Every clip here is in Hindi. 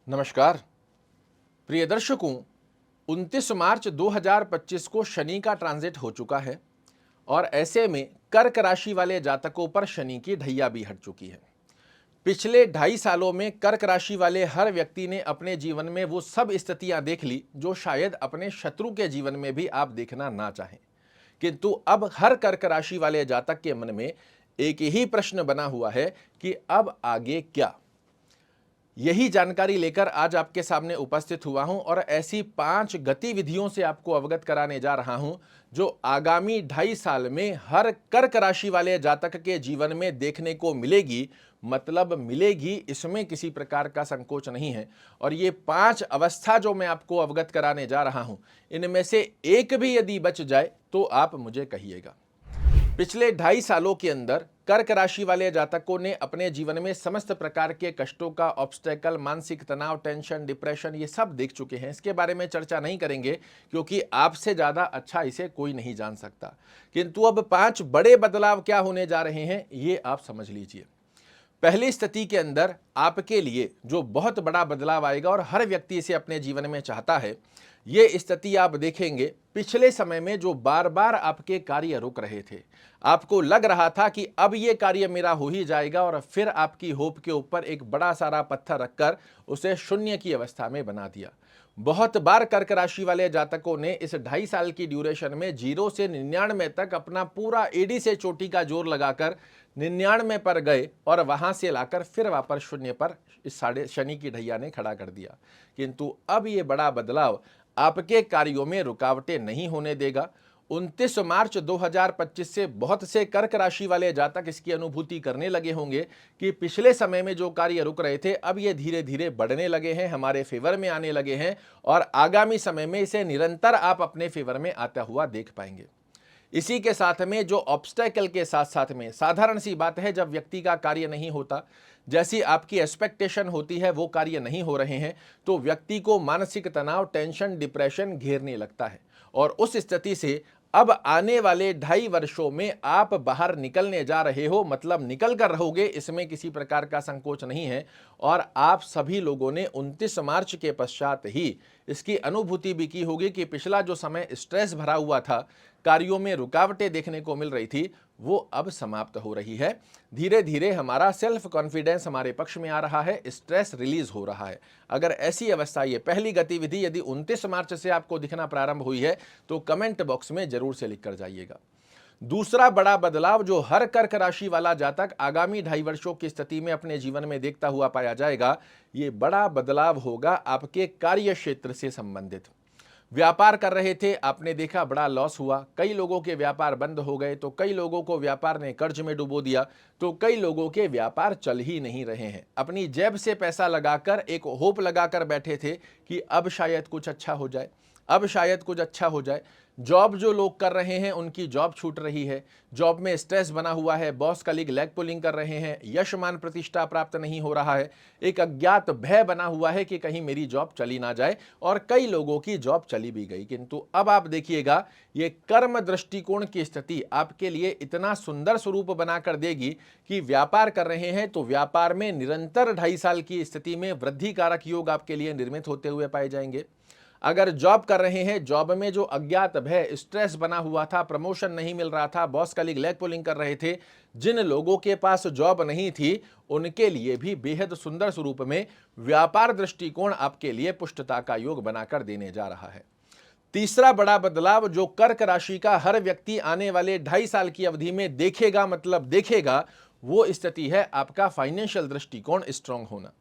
नमस्कार प्रिय दर्शकों। 29 मार्च 2025 को शनि का ट्रांजिट हो चुका है और ऐसे में कर्क राशि वाले जातकों पर शनि की ढैया भी हट चुकी है। पिछले 2.5 सालों में कर्क राशि वाले हर व्यक्ति ने अपने जीवन में वो सब स्थितियां देख ली जो शायद अपने शत्रु के जीवन में भी आप देखना ना चाहें। किंतु अब हर कर्क राशि वाले जातक के मन में एक ही प्रश्न बना हुआ है कि अब आगे क्या। यही जानकारी लेकर आज आपके सामने उपस्थित हुआ हूं और ऐसी 5 गतिविधियों से आपको अवगत कराने जा रहा हूं जो आगामी 2.5 साल में हर कर्क राशि वाले जातक के जीवन में देखने को मिलेगी। मतलब मिलेगी, इसमें किसी प्रकार का संकोच नहीं है। और ये 5 अवस्था जो मैं आपको अवगत कराने जा रहा हूं, इनमें से एक भी यदि बच जाए तो आप मुझे कहिएगा। पिछले 2.5 सालों के अंदर कर्क राशि वाले जातकों ने अपने जीवन में समस्त प्रकार के कष्टों का, ऑब्स्टेकल, मानसिक तनाव, टेंशन, डिप्रेशन, ये सब देख चुके हैं। इसके बारे में चर्चा नहीं करेंगे क्योंकि आपसे ज्यादा अच्छा इसे कोई नहीं जान सकता। किंतु अब 5 बड़े बदलाव क्या होने जा रहे हैं ये आप समझ लीजिए। पहली स्थिति के अंदर आपके लिए जो बहुत बड़ा बदलाव आएगा और हर व्यक्ति इसे अपने जीवन में चाहता है, ये स्थिति आप देखेंगे पिछले समय में जो बार बार आपके कार्य रुक रहे थे, आपको लग रहा था कि अब ये कार्य मेरा हो ही जाएगा, और फिर आपकी होप के ऊपर एक बड़ा सारा पत्थर रखकर उसे शून्य की अवस्था में बना दिया। बहुत बार कर्क राशि वाले जातकों ने इस 2.5 साल की ड्यूरेशन में 0 से 99 तक अपना पूरा एडी से चोटी का जोर लगाकर 99 पर गए और वहां से लाकर फिर वापस शून्य पर इस शनि की ढैया ने खड़ा कर दिया। किंतु अब ये बड़ा बदलाव आपके कार्यों में रुकावटें नहीं होने देगा। 29 मार्च 2025 से बहुत से कर्क राशि वाले जातक इसकी अनुभूति करने लगे होंगे कि पिछले समय में जो कार्य रुक रहे थे अब ये धीरे धीरे बढ़ने लगे हैं, हमारे फेवर में आने लगे हैं, और आगामी समय में इसे निरंतर आप अपने फेवर में आता हुआ देख पाएंगे। इसी के साथ में जो ऑब्स्टेकल के साथ साथ में साधारण सी बात है, जब व्यक्ति का कार्य नहीं होता, जैसी आपकी एक्सपेक्टेशन होती है वो कार्य नहीं हो रहे हैं, तो व्यक्ति को मानसिक तनाव, टेंशन, डिप्रेशन घेरने लगता है। और उस स्थिति से अब आने वाले 2.5 वर्षों में आप बाहर निकलने जा रहे हो, मतलब निकल कर रहोगे, इसमें किसी प्रकार का संकोच नहीं है। और आप सभी लोगों ने 29 मार्च के पश्चात ही इसकी अनुभूति भी की होगी कि पिछला जो समय स्ट्रेस भरा हुआ था, कार्यों में रुकावटें देखने को मिल रही थी, वो अब समाप्त हो रही है। धीरे धीरे हमारा सेल्फ कॉन्फिडेंस हमारे पक्ष में आ रहा है, स्ट्रेस रिलीज हो रहा है। अगर ऐसी अवस्था, ये पहली गतिविधि यदि 29 मार्च से आपको दिखना प्रारंभ हुई है तो कमेंट बॉक्स में जरूर से लिख कर जाइएगा। दूसरा बड़ा बदलाव जो हर कर्क राशि वाला जातक आगामी 2.5 वर्षों की स्थिति में अपने जीवन में देखता हुआ पाया जाएगा, ये बड़ा बदलाव होगा आपके कार्य क्षेत्र से संबंधित। व्यापार कर रहे थे, आपने देखा बड़ा लॉस हुआ, कई लोगों के व्यापार बंद हो गए, तो कई लोगों को व्यापार ने कर्ज में डुबो दिया, तो कई लोगों के व्यापार चल ही नहीं रहे हैं। अपनी जेब से पैसा लगाकर एक होप लगाकर बैठे थे कि अब शायद कुछ अच्छा हो जाए, अब शायद कुछ अच्छा हो जाए। जॉब जो लोग कर रहे हैं उनकी जॉब छूट रही है, जॉब में स्ट्रेस बना हुआ है, बॉस कलीग लेग पुलिंग कर रहे हैं, यश मान प्रतिष्ठा प्राप्त नहीं हो रहा है, एक अज्ञात भय बना हुआ है कि कहीं मेरी जॉब चली ना जाए, और कई लोगों की जॉब चली भी गई। किंतु अब आप देखिएगा, ये कर्म दृष्टिकोण की स्थिति आपके लिए इतना सुंदर स्वरूप बनाकर देगी कि व्यापार कर रहे हैं तो व्यापार में निरंतर 2.5 साल की स्थिति में वृद्धि कारक योग आपके लिए निर्मित होते हुए पाए जाएंगे। अगर जॉब कर रहे हैं, जॉब में जो अज्ञात भय, स्ट्रेस बना हुआ था, प्रमोशन नहीं मिल रहा था, बॉस कलीग लेग पुलिंग कर रहे थे, जिन लोगों के पास जॉब नहीं थी उनके लिए भी बेहद सुंदर स्वरूप में व्यापार दृष्टिकोण आपके लिए पुष्टता का योग बनाकर देने जा रहा है। तीसरा बड़ा बदलाव जो कर्क राशि का हर व्यक्ति आने वाले 2.5 साल की अवधि में देखेगा, मतलब देखेगा, वो स्थिति है आपका फाइनेंशियल दृष्टिकोण स्ट्रांग होना।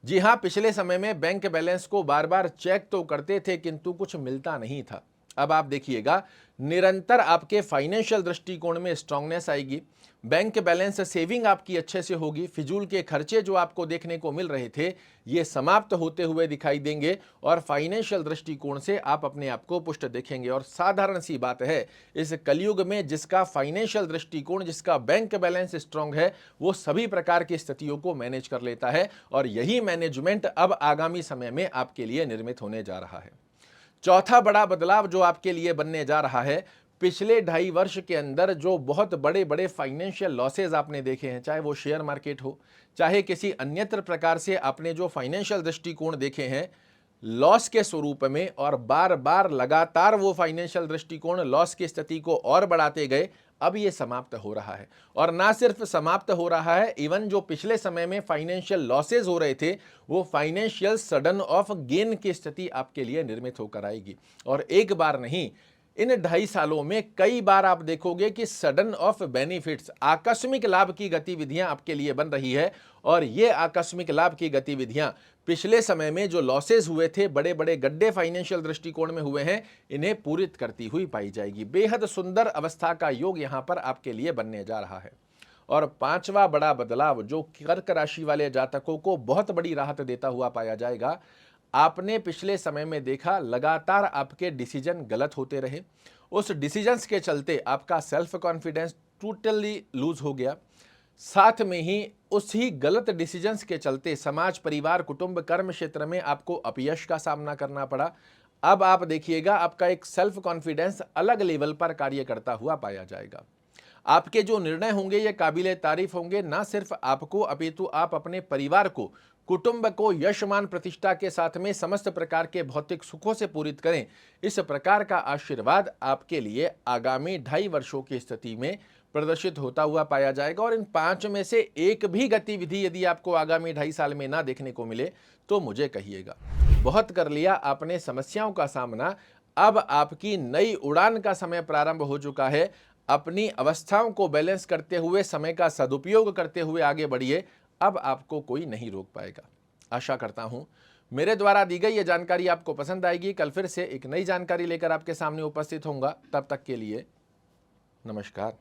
जी हां, पिछले समय में बैंक बैलेंस को बार बार चेक तो करते थे किंतु कुछ मिलता नहीं था। अब आप देखिएगा, निरंतर आपके फाइनेंशियल दृष्टिकोण में स्ट्रांगनेस आएगी, बैंक बैलेंस सेविंग आपकी अच्छे से होगी, फिजूल के खर्चे जो आपको देखने को मिल रहे थे ये समाप्त होते हुए दिखाई देंगे, और फाइनेंशियल दृष्टिकोण से आप अपने आप को पुष्ट देखेंगे। और साधारण सी बात है, इस कलयुग में जिसका फाइनेंशियल दृष्टिकोण, जिसका बैंक बैलेंस स्ट्रांग है, वो सभी प्रकार की स्थितियों को मैनेज कर लेता है, और यही मैनेजमेंट अब आगामी समय में आपके लिए निर्मित होने जा रहा है। चौथा बड़ा बदलाव जो आपके लिए बनने जा रहा है, पिछले 2.5 वर्ष के अंदर जो बहुत बड़े बड़े फाइनेंशियल लॉसेज आपने देखे हैं, चाहे वो शेयर मार्केट हो, चाहे किसी अन्यत्र प्रकार से आपने जो फाइनेंशियल दृष्टिकोण देखे हैं लॉस के स्वरूप में, और बार बार लगातार वो फाइनेंशियल दृष्टिकोण लॉस की स्थिति को और बढ़ाते गए, अब ये समाप्त हो रहा है। और ना सिर्फ समाप्त हो रहा है, इवन जो पिछले समय में फाइनेंशियल लॉसेज हो रहे थे वो फाइनेंशियल सडन ऑफ गेन की स्थिति आपके लिए निर्मित होकर आएगी। और एक बार नहीं, इन 2.5 सालों में कई बार आप देखोगे कि सडन ऑफ बेनिफिट्स, आकस्मिक लाभ की गतिविधियां आपके लिए बन रही है। और ये आकस्मिक लाभ की गतिविधियां पिछले समय में जो लॉसेज हुए थे, बड़े बड़े गड्ढे फाइनेंशियल दृष्टिकोण में हुए हैं, इन्हें पूरित करती हुई पाई जाएगी। बेहद सुंदर अवस्था का योग यहां पर आपके लिए बनने जा रहा है। और 5वां बड़ा बदलाव जो कर्क राशि वाले जातकों को बहुत बड़ी राहत देता हुआ पाया जाएगा। आपने पिछले समय में देखा लगातार आपके डिसीजन गलत होते रहे, उस डिसीजंस के चलते आपका सेल्फ कॉन्फिडेंस टोटली लूज हो गया। साथ में ही उसी गलत डिसीजंस के चलते समाज, परिवार, कुटुंब, कर्म क्षेत्र में आपको अपयश का सामना करना पड़ा। अब आप देखिएगा आपका एक सेल्फ कॉन्फिडेंस अलग लेवल पर कार्य करता हुआ पाया जाएगा। आपके जो निर्णय होंगे ये काबिले तारीफ होंगे, ना सिर्फ आपको अपितु आप अपने परिवार को, कुटुंब को यश मान प्रतिष्ठा के साथ में समस्त प्रकार के भौतिक सुखों से पूरित करें। इस प्रकार का आशीर्वाद आपके लिए आगामी 2.5 वर्षों की स्थिति में प्रदर्शित होता हुआ पाया जाएगा। और इन 5 में से एक भी गतिविधि यदि आपको आगामी 2.5 साल में ना देखने को मिले तो मुझे कहिएगा। बहुत कर लिया आपने समस्याओं का सामना, अब आपकी नई उड़ान का समय प्रारंभ हो चुका है। अपनी अवस्थाओं को बैलेंस करते हुए, समय का सदुपयोग करते हुए आगे बढ़िए। अब आपको कोई नहीं रोक पाएगा। आशा करता हूं मेरे द्वारा दी गई ये जानकारी आपको पसंद आएगी। कल फिर से एक नई जानकारी लेकर आपके सामने उपस्थित होऊंगा। तब तक के लिए नमस्कार।